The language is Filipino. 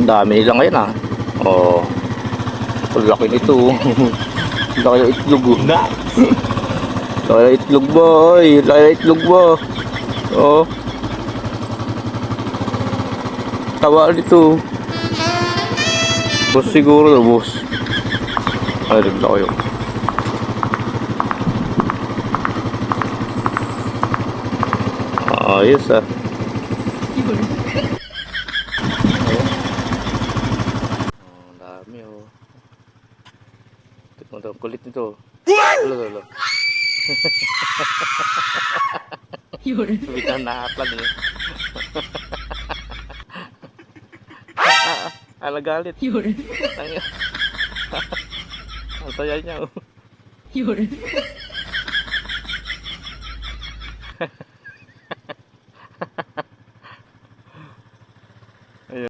Ang dami lang ngayon ah. Oh, ang laki nito. Laki ng itlog oh. Laki ng itlog ba? Oy, laki ng itlog ba? Oh. Tawa nito. Boss siguro na boss. Ay, nagla kayo. Ayos ah. Ang dami oh. Tignan daw, kulit nito. Lolo. Biglang nakaplag eh. Alagalit. Ang saya niya oh.